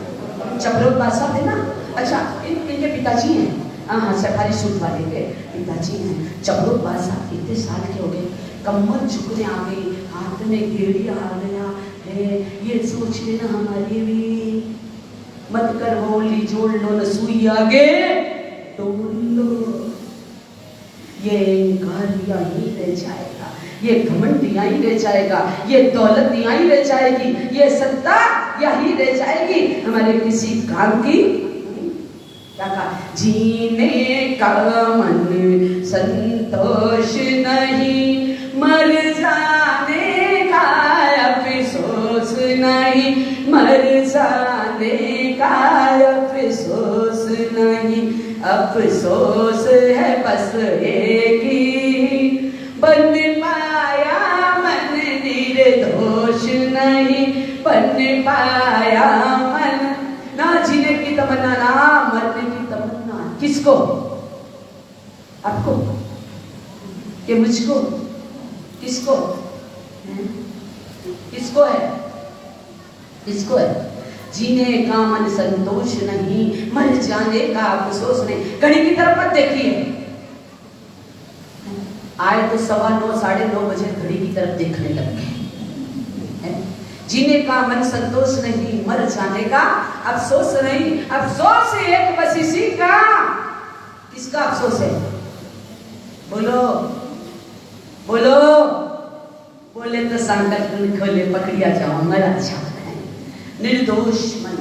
चपलोट भाषा में ना। अच्छा, इनके पिताजी हैं, हाँ सरकारी सूट वाले के पिताजी हैं। चपलोट भाषा कितने साल के हो गए, कमर झुकने आ गई, हाथ में गेड़िया आ गया है, ये सोच लेना हमारी भी मत कर बोली, जोड़ लो न सुई आगे तोड़ लो। ये घर यहीं रह जाएगा, ये घमंड यहीं रह जाएगा, ये दौलत यहीं रह जाएगी, ये सत्ता यहीं रह जाएगी, हमारे किसी काम की। क्या कहा? जीने का मन संतोष नहीं, मर जाने का अफसोस नहीं, मर जाने का अफसोस नहीं, अफसोस है बस एक ही, बन पाया मन निर्दोष नहीं, बन पाया मन। ना जीने की तमन्ना, ना मरने की तमन्ना। किसको? आपको कि मुझको? किसको? किसको है? किसको है? जीने का मन संतोष नहीं, मर जाने का अफसोस नहीं। घड़ी की तरफ मत देखिए, आए तो 9:15, 9:30 बजे घड़ी की तरफ देखने लग गए। जीने का मन संतोष नहीं, मर जाने का अफसोस नहीं। अफसोस है एक बस इसी का। किसका अफसोस है? बोलो बोलो। बोले तो संकट खोले पकड़िया जाओ, मरा अच्छा। निर्दोष मन,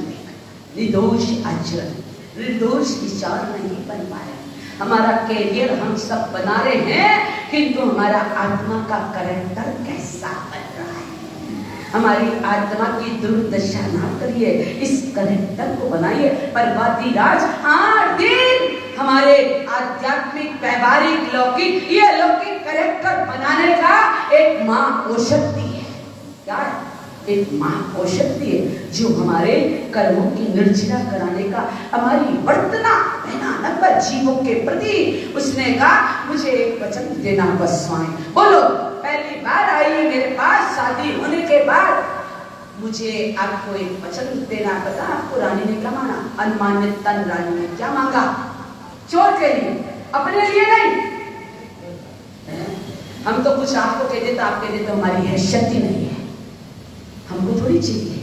निर्दोष आचरण, निर्दोष विचार नहीं बन पाया। हमारा कैरियर हम सब बना रहे हैं, किंतु हमारा आत्मा का कैरेक्टर कैसा बन रहा है? हमारी आत्मा की दुर्दशा ना करिए, इस कैरेक्टर को बनाइए। पर्वती राज 8 दिन हमारे आध्यात्मिक, व्यवहारिक, लौकिक, ये लौकिक कैरेक्टर बनाने का एक महाऔषधि है। क्या है? एक महाऔषधि है जो हमारे कर्मों की निर्जना कराने का, हमारी वर्तना नंबर जीवों के प्रति उसने कहा मुझे एक वचन देना बस स्वामी। बोलो, पहली बार आई मेरे पास शादी होने के बाद, मुझे आपको एक वचन देना। पता आपको रानी ने क्या मांगा? अनुमानित तन रानी ने क्या मांगा? चोर के लिए, अपने लिए नहीं। हम तो कुछ आपको कह देते, आप कह देते हमारी हैसियत ही नहीं है। हमको थोड़ी चाहिए,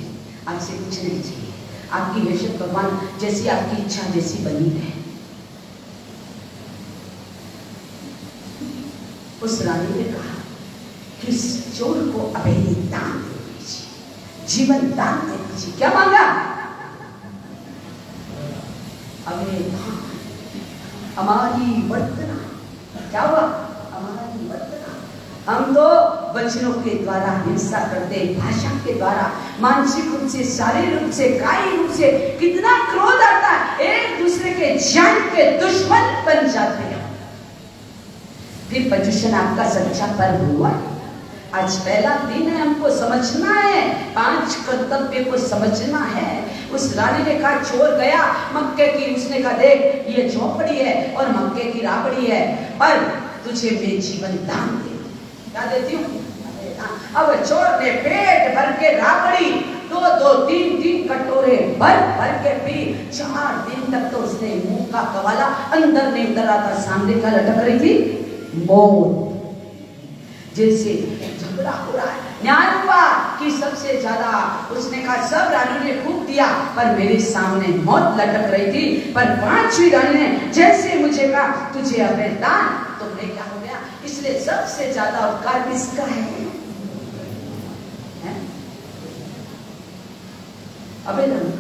आपसे कुछ नहीं चाहिए। आपकी हैसियत भगवान जैसी, आपकी इच्छा जैसी बनी है। उस रानी ने कहा कि इस चोर को अभय दान दे दीजिए, जीवन दान दे दीजिए। क्या मांगा? अभय दान। हमारी वर्तना क्या हुआ? हमारी वर्तना। हम तो वचनों के द्वारा हिंसा करते, भाषा के द्वारा, मानसिक रूप से, शारीरिक रूप से, कायिक रूप से कितना क्रोध आता है, एक दूसरे के जान के दुश्मन बन जाते हैं। फिर पर्युषण आपका सच्चा पर्व हुआ। आज पहला दिन है, हमको समझना है, 5 कर्तव्य को समझना है। उस रानी ने कहा, चोर गया मक्के की, उसने कहा देख ये झोपड़ी है और मक्के की राबड़ी है, पर तुझे मैं जीवन दान दे, क्या देती हूँ? अब चोर ने पेट भर के राबड़ी 2-2, 3-3 कटोरे भर भर के पी। 4 दिन तक तो उसने मुंह का कवाला अंदर नहीं उतरा था। सामने क्या लटक रही थी? मौत। जैसे झगड़ा हो रहा है, न्याय हुआ कि सबसे ज्यादा, उसने कहा सब रानी ने खूब दिया पर मेरे सामने मौत लटक रही थी। पर 5वीं रानी ने जैसे मुझे कहा तुझे अभय दान, तो मैं क्या हो गया? इसलिए सबसे ज्यादा उपकार किसका है? अभय दान।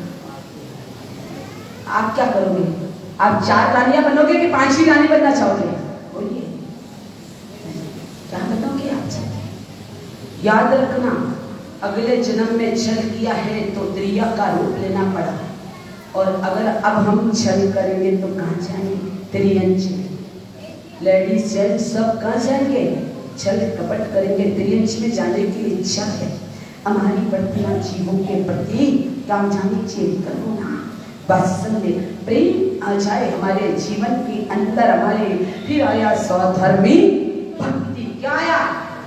आप क्या करोगे? आप 4 रानियां बनोगे कि 5वीं रानी बनना चाहोगे? बोलिए, क्या बनोगे आप? याद रखना, अगले जन्म में छल किया है तो त्रिया का रूप लेना पड़ा, और अगर अब हम छल करेंगे तो कहाँ जाएंगे? त्रियंच में। लेडीज जेंट्स सब कहाँ जाएंगे? छल कपट करेंगे, त्रियंच में जाने की इच्छा है। हमारी वर्तमान जीवों के प्रति क्या जानी चाहिए? करुणा, वात्सल्य, प्रेम आ जाए हमारे जीवन के अंदर। हमारे फिर आया स्वधर्मी भक्ति। क्या आया?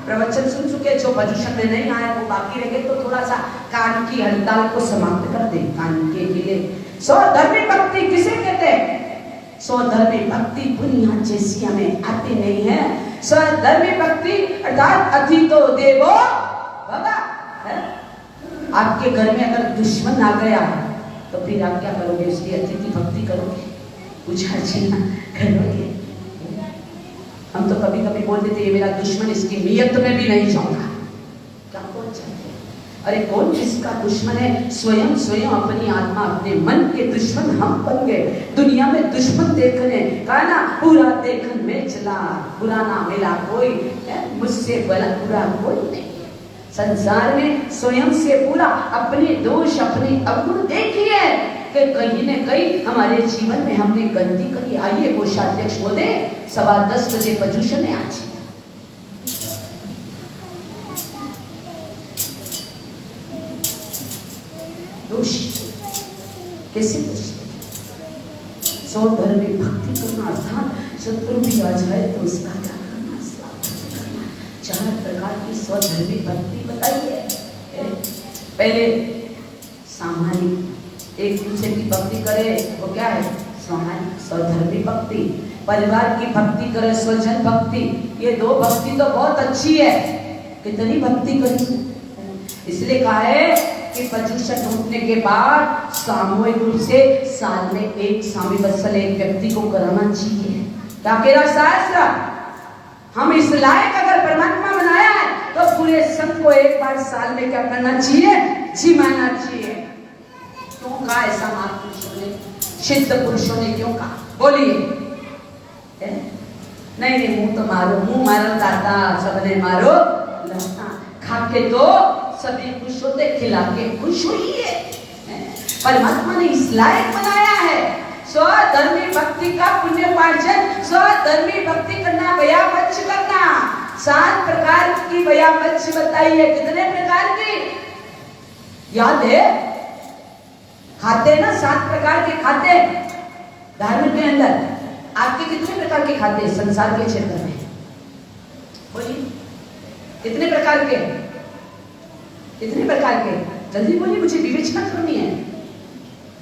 प्रवचन सुन चुके, जो पर्युषण में नहीं आया वो बाकी रह गए, तो थोड़ा सा कान की हड़ताल को समाप्त कर दे। कान के लिए स्वधर्मी भक्ति किसे कहते हैं? स्वधर्मी भक्ति दुनिया जैसी हमें आती नहीं है। स्वधर्मी भक्ति अर्थात अतिथो देवो भव। आपके घर में अगर दुश्मन आ गया तो फिर आप क्या करोगे? उसकी अतिथि भक्ति करोगे, पूजा अर्चना करोगे? हम तो कभी कभी बोल देते ये मेरा दुश्मन, इसकी नियत में भी नहीं जाऊंगा। क्या कौन चाहते? अरे कौन किसका दुश्मन है? स्वयं स्वयं अपनी आत्मा, अपने मन के दुश्मन हम बन गए। दुनिया में दुश्मन देखने का ना, बुरा देखन में चला, बुरा ना मिला कोई, मुझसे बुरा कोई नहीं। संसार में स्वयं से पूरा अपने दोष, अपने अवगुण देखिए कि कहीं न कहीं हमारे जीवन में हमने गलती करी। आइए कोषाध्यक्ष बोले 10:15 बजे पर्युषण है आज। दोष कैसे? स्वधर्मी भक्ति करना अर्थात शत्रु भी आ जाए तो उसका क्या करना? करना। 4 प्रकार की स्वधर्मी भक्ति बताइए। पहले सामाजिक, एक दूसरे की भक्ति करे वो क्या है? सामाजिक स्वधर्मी भक्ति। परिवार की भक्ति करे, स्वजन भक्ति। ये 2 भक्ति तो बहुत अच्छी है। कितनी भक्ति करी? इसलिए कहा है कि पर्युषण टूटने के बाद सामूहिक रूप से साल में एक स्वामी वत्सल एक व्यक्ति को कराना चाहिए। क्या कह रहा शास्त्र? हम इस लायक अगर परमात्मा बनाया है तो पूरे संघ को एक बार साल में क्या करना चाहिए? जिमाना चाहिए। क्यों कहा ऐसा? महापुरुषों ने, सिद्ध पुरुषों ने क्यों कहा? बोलिए। नहीं मुंह तो मारो, मुंह मारो दाता, सबने मारो लता। खा के तो सभी खुश होते, खिला के खुश हुई है। परमात्मा ने इस लायक बनाया है। स्वधर्मी भक्ति का पुण्योपार्जन, स्वधर्मी भक्ति करना, व्यापच करना। 7 प्रकार की व्यापच बताई है। कितने प्रकार की याद है? खाते ना 7 प्रकार के खाते धर्म के अंदर। आपके कितने प्रकार के खाते संसार के क्षेत्र में? बोलिए कितने प्रकार के? कितने प्रकार के? जल्दी बोलिए, मुझे विवेचना करनी है।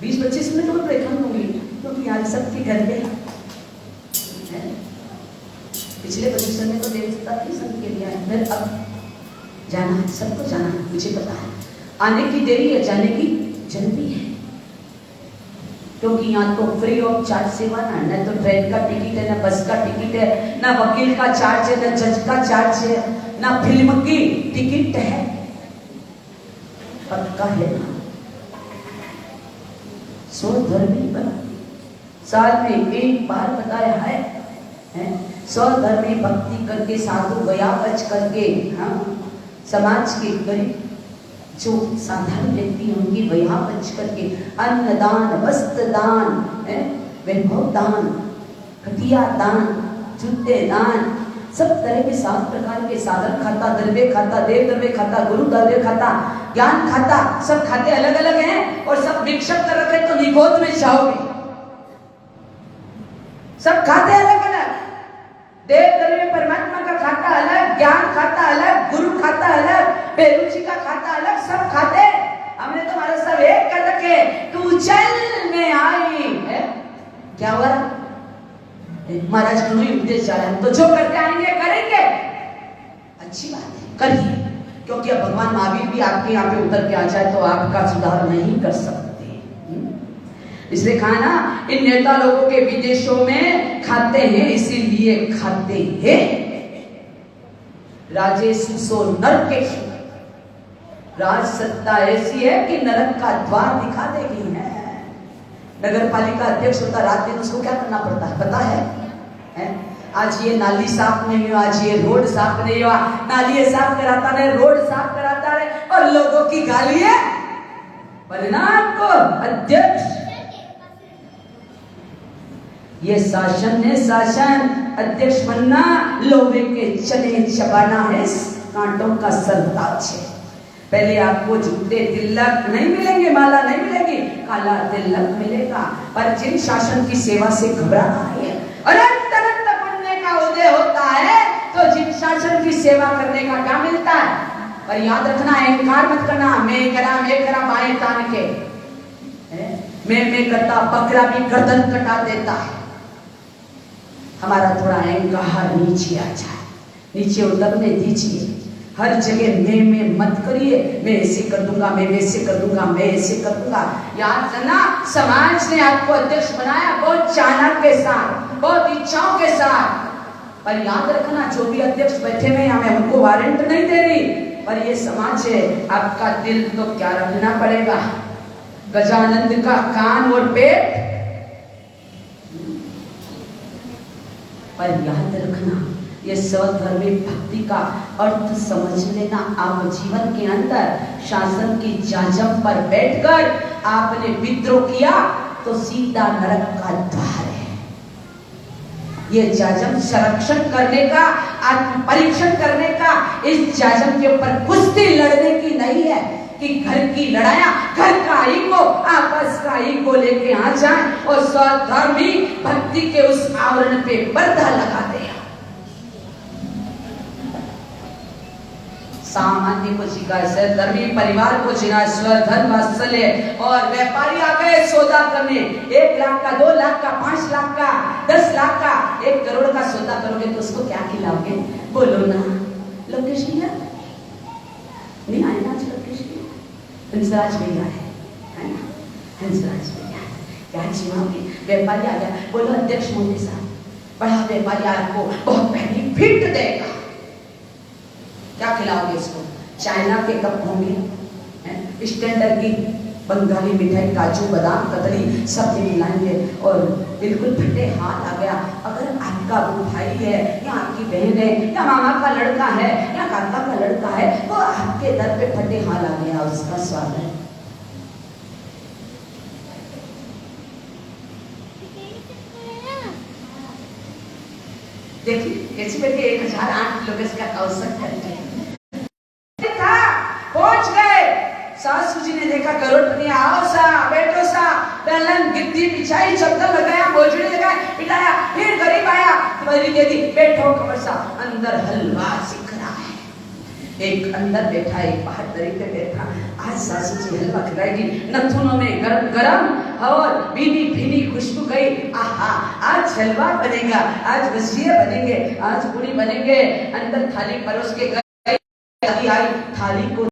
20-25 मिनट और ब्रेक हम होंगे क्योंकि आज सबके घर में पिछले पोजीशन में तो देवता की संग के लिए फिर अब जाना है, सबको जाना है, मुझे पता है। आने की देरी है, जाने की जल्दी है, क्योंकि यहाँ तो फ्री ऑफ चार्ज सेवा ना, न तो ट्रेन का टिकट है, न बस का टिकट है, न वकील का चार्ज है, न जज का चार्ज है, न फिल्म की टिकट है। पक्का है ना? स्वधर्मी भक्ति साल में एक बार बताया है? स्वधर्मी भक्ति करके, साधु व्यापच करके, हाँ, समाज के गरीब जो साधारण व्यक्ति उनकी व्यापच करके अन्न दान, वस्त्र दान, वैभव दान, खटिया दान, जूते दान, सब तरह के 7 प्रकार के साधन खाता, द्रव्य खाता, देव द्रव्य खाता, गुरु द्रव्य खाता, ज्ञान खाता, सब खाते अलग अलग हैं और सब मिक्सअप कर रखे तो निगोद में जाओगे। सब खाते अलग अलग, देव द्रव्य परमात्मा का खाता अलग, ज्ञान खाता अलग, गुरु खाता अलग, बेरुचि का खाता अलग, सब खाते। हमने तुम्हारा सब एक कर रखे। तू चल में आई है, क्या हुआ? महाराज का ही उपदेश जा रहा है, तो जो करके आएंगे करेंगे, अच्छी बात है, करिए, क्योंकि अब भगवान महावीर भी आपके यहाँ पे उतर के आ जाए तो आपका सुधार नहीं कर सकते। इसलिए कहा ना, इन नेता लोगों के विदेशों में खाते हैं, इसीलिए खाते हैं। राजेश सो नरकेश, राज सत्ता ऐसी है कि नरक का द्वार दिखा देगी है। नगर पालिका अध्यक्ष होता, रात दिन उसको क्या करना पड़ता है पता है? आज ये नाली साफ नहीं हुआ, आज ये रोड साफ नहीं हुआ, नाली साफ कराता रहे, रोड साफ कराता रहे और लोगों की गालियां। परिणाम को अध्यक्ष, ये शासन है, शासन अध्यक्ष बनना लोहे के चने चबाना है, कांटों का सरताज है। पहले आपको जूते तिलक नहीं मिलेंगे, माला नहीं मिलेगी, काला तिलक मिलेगा। पर जिन शासन की सेवा से घबराना है, अनंत अनंत पुण्य का उदय होता है, तो जिन शासन की सेवा करने का क्या मिलता है? पर याद रखना, अहंकार मत करना, मैं करा बाएं तान के, मैं करता, बकरा भी गर्दन कटा देता है। हमारा थोड़ा अहंकार नीचे आ जाए, नीचे उतरने दीजिए। हर जगह मैं मत करिए, मैं ऐसे कर दूंगा, मैं वैसे कर दूंगा, मैं ऐसे कर दूंगा। याद रखना, समाज ने आपको अध्यक्ष बनाया बहुत चाणक्य के साथ, बहुत इच्छाओं के साथ। पर याद रखना, जो भी अध्यक्ष बैठे हुए हैं, मैं उनको वारंट नहीं दे रही, पर ये समाज है, आपका दिल तो क्या रखना पड़ेगा? गजानंद का कान और पेट। पर याद रखना, ये स्वधर्मी भक्ति का अर्थ समझ लेना। आप जीवन के अंदर शासन की जाजम पर बैठकर आपने विद्रोह किया तो सीधा नरक का द्वार है। ये जाजम संरक्षण करने का, आत्म परीक्षण करने का, इस जाजम के ऊपर कुश्ती लड़ने की नहीं है कि घर की लड़ाया, घर का ईगो, आपस का ईगो लेके आ जाए और स्वधर्मी भक्ति के उस आवरण पे पर्दा लगा दे। सामान्य को जीना, धर्मी परिवार को जीना, स्वधर्म वात्सल्य। और व्यापारी आ गए सौदा करने, 1 लाख का, 2 लाख का, 5 लाख का, 10 लाख का, 1 करोड़ का सौदा करोगे तो उसको क्या खिलाओगे? बोलो ना। लोकेश भैया नहीं आए ना आज? लोकेश हंसराज भैया है ना? हंसराज भैया क्या जीवाओगे? व्यापारी आ गया, बोलो अध्यक्ष मोदी साहब, बड़ा व्यापारी आपको बहुत पहली फिट देगा, क्या खिलाओगे इसको? चाइना के कप होंगे, स्टैंडर्ड की बंगाली मिठाई, काजू बादाम कतली सब मिलाएंगे और बिल्कुल फटे हाथ आ गया। अगर आपका भाई है या आपकी बहन है या मामा का लड़का है या काका का लड़का है, तो आपके दर पे फटे हाथ आ गया, उसका स्वाद है। देखिए कैसे बैठे 1008 लोग इसका अवसर करते था। पहुंच गए, सासू जी ने देखा करोड़पति, आओ सा बैठो सा, पहलन गिद्दी बिछाई, चद्दर लगाया, बोझड़ी लगाया, बिठाया, फिर गरीब आया, तुम्हारी दे दी, बैठो कमर सा। अंदर हलवा सिक रहा है, एक अंदर बैठा, एक बाहर दरी पे बैठा। आज सासू जी हलवा खिलाएगी, नथुनों में गरम गरम और भीनी भीनी खुशबू गई। आहा, आज हलवा बनेगा, आज भजिए बनेंगे, आज पूरी बनेंगे। अंदर थाली परोस के गई, आई थाली को